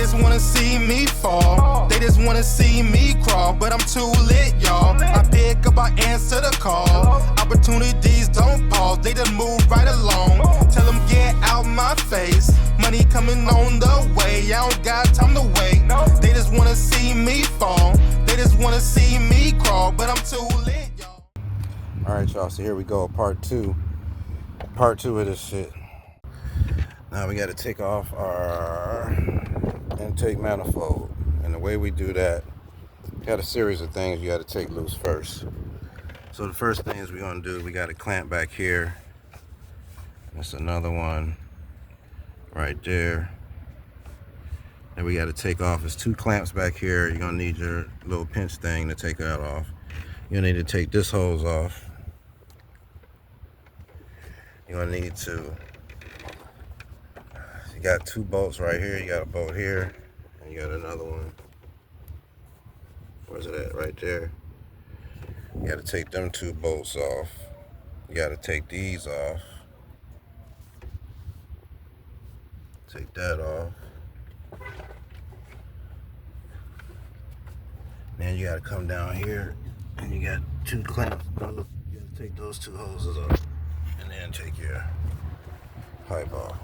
just wanna see me fall. They just wanna see me crawl, but I'm too lit, y'all. I pick up, I answer the call. Opportunities don't pause, they just move right along. Tell them get out my face. Money coming on the way, I don't got time to wait. They just wanna see me fall. They just wanna see me crawl, but I'm too lit, y'all. Alright, y'all, so here we go, part two of this shit. Now we got to take off our intake manifold, and the way we do that, got a series of things you got to take loose first. So the first thing is we're going to do, we got to clamp back here. That's another one right there. And we got to take off, there's 2 clamps back here. You're going to need your little pinch thing to take that off. You'll need to take this hose off. You're going to need to, you got 2 bolts right here, you got a bolt here, and you got another one. Where's it at? Right there. You got to take them 2 bolts off. You got to take these off. Take that off. Then you got to come down here, and you got 2 clamps. You got to take those 2 hoses off, and then take your pipe off.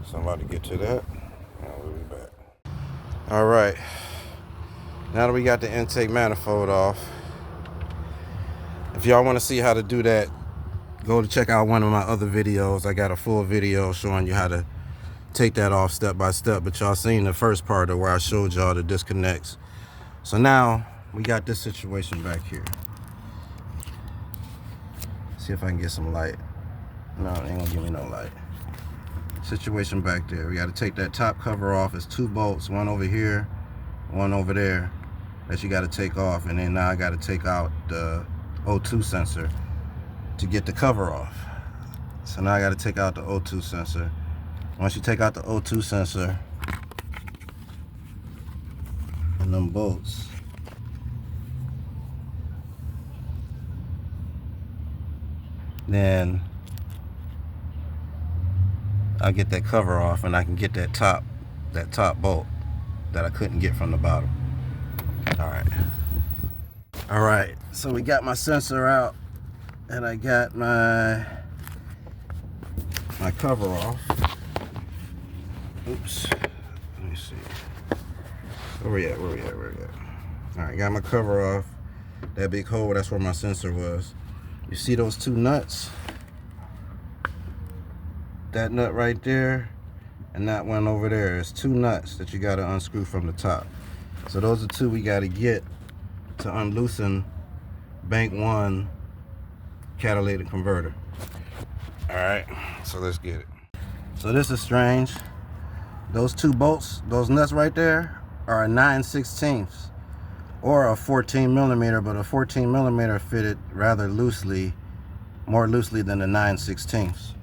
Somebody get to that, and we'll be back. All right, now that we got the intake manifold off, if y'all want to see how to do that, go to check out one of my other videos. I got a full video showing you how to take that off step by step, but y'all seen the first part of where I showed y'all the disconnects. So now we got this situation back here. See if I can get some light. No, it ain't gonna give me no light. Situation back there, we got to take that top cover off. It's 2 bolts, one over here, one over there, that you got to take off. And then now I got to take out the O2 sensor to get the cover off. So now I got to take out the O2 sensor. Once you take out the O2 sensor and them bolts, then I'll get that cover off, and I can get that top bolt that I couldn't get from the bottom. All right, so we got my sensor out, and I got my cover off. Oops, let me see. Where we at? All right, got my cover off. That big hole, that's where my sensor was. You see those 2 nuts? That nut right there and that one over there. There's 2 nuts that you got to unscrew from the top. So those are 2 we got to get to unloosen bank 1 catalytic converter. All right, so let's get it. So this is strange. Those 2 bolts, those nuts right there, are a 9/16 or a 14 millimeter, but a 14 millimeter fitted rather loosely, more loosely than the 9/16.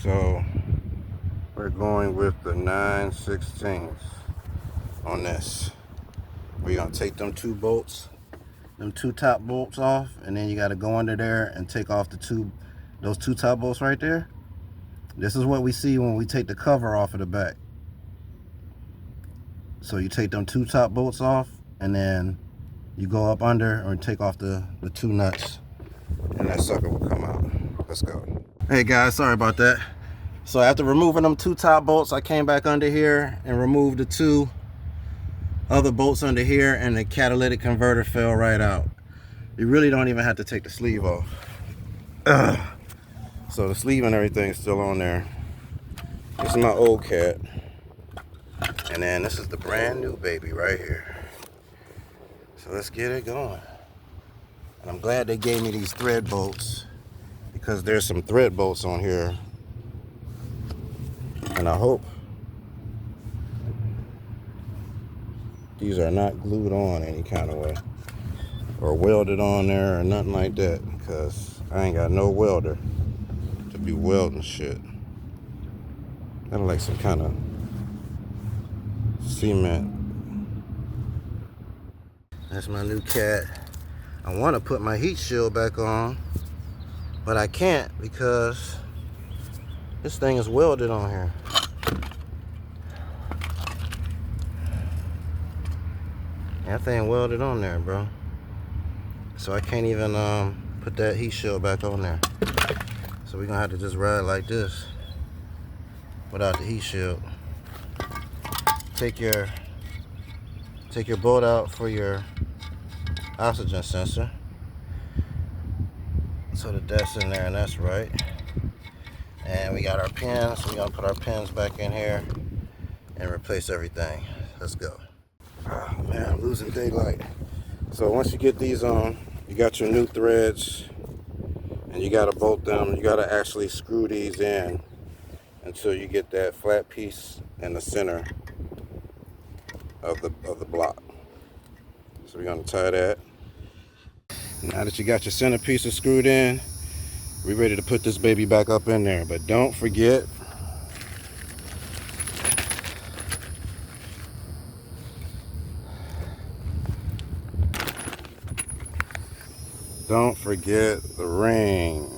So we're going with the 9/16 on this. We're gonna take them 2 bolts, them 2 top bolts off, and then you got to go under there and take off those 2 top bolts right there. This is what we see when we take the cover off of the back. So you take them 2 top bolts off, and then you go up under or take off the 2 nuts, and that sucker will come out. Let's go. Hey guys, sorry about that. So after removing them 2 top bolts, I came back under here and removed the 2 other bolts under here, and the catalytic converter fell right out. You really don't even have to take the sleeve off. So the sleeve and everything is still on there. This is my old cat. And then this is the brand new baby right here. So let's get it going. And I'm glad they gave me these thread bolts, because there's some thread bolts on here, and I hope these are not glued on any kind of way or welded on there or nothing like that, because I ain't got no welder to be welding shit. That like some kind of cement. That's my new cat. I want to put my heat shield back on, but I can't because this thing is welded on here. That thing welded on there, bro. So I can't even put that heat shield back on there. So we're gonna have to just ride like this without the heat shield. Take your bolt out for your oxygen sensor, so that's in there and that's right. And we got our pins, so we're gonna put our pins back in here and replace everything. Let's go. Oh man, I'm losing daylight. So once you get these on, you got your new threads, and you gotta bolt them. You gotta actually screw these in until you get that flat piece in the center of the block. So we're gonna tie that. Now that you got your center pieces screwed in, we're ready to put this baby back up in there. But don't forget, the ring.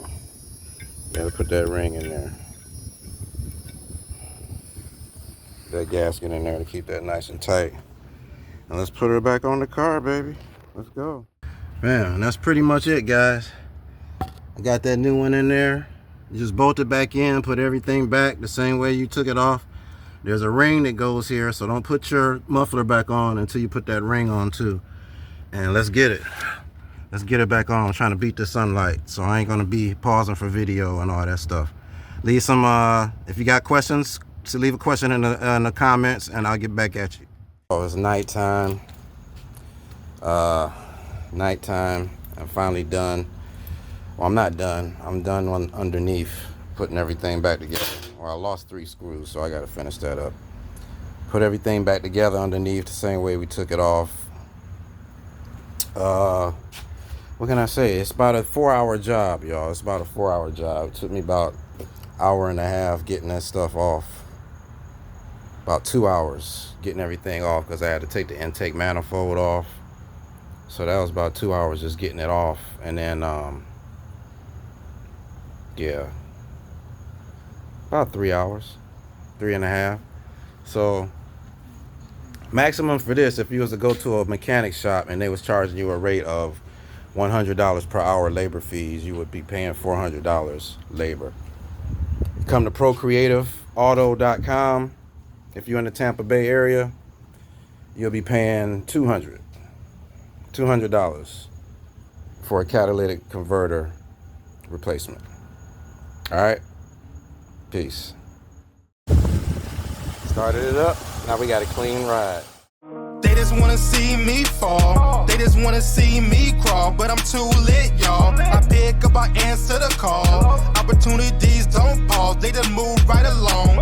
Gotta put that ring in there. That gasket in there to keep that nice and tight. And let's put her back on the car, baby. Let's go. Man, that's pretty much it, guys. I got that new one in there. You just bolt it back in, put everything back the same way you took it off. There's a ring that goes here, so don't put your muffler back on until you put that ring on too. And let's get it. Let's get it back on. I'm trying to beat the sunlight, so I ain't gonna be pausing for video and all that stuff. Leave some, if you got questions, so leave a question in the comments and I'll get back at you. Oh, it's nighttime. Nighttime. I'm finally done. Well, I'm not done. I'm done on underneath, putting everything back together. Well, I lost 3 screws, so I got to finish that up. Put everything back together underneath the same way we took it off. What can I say? It's about a 4-hour job, y'all. It's about a 4-hour job. It took me about an hour and a half getting that stuff off. About 2 hours getting everything off because I had to take the intake manifold off. So that was about 2 hours just getting it off. And then, yeah, about 3 hours, 3.5. So maximum for this, if you was to go to a mechanic shop and they was charging you a rate of $100 per hour labor fees, you would be paying $400 labor. Come to procreativeauto.com. If you're in the Tampa Bay area, you'll be paying $200 for a catalytic converter replacement. All right, peace. Started it up. Now we got a clean ride. They just wanna see me fall. They just wanna see me crawl. But I'm too lit, y'all. I pick up, I answer the call. Opportunities don't pause, they just move right along.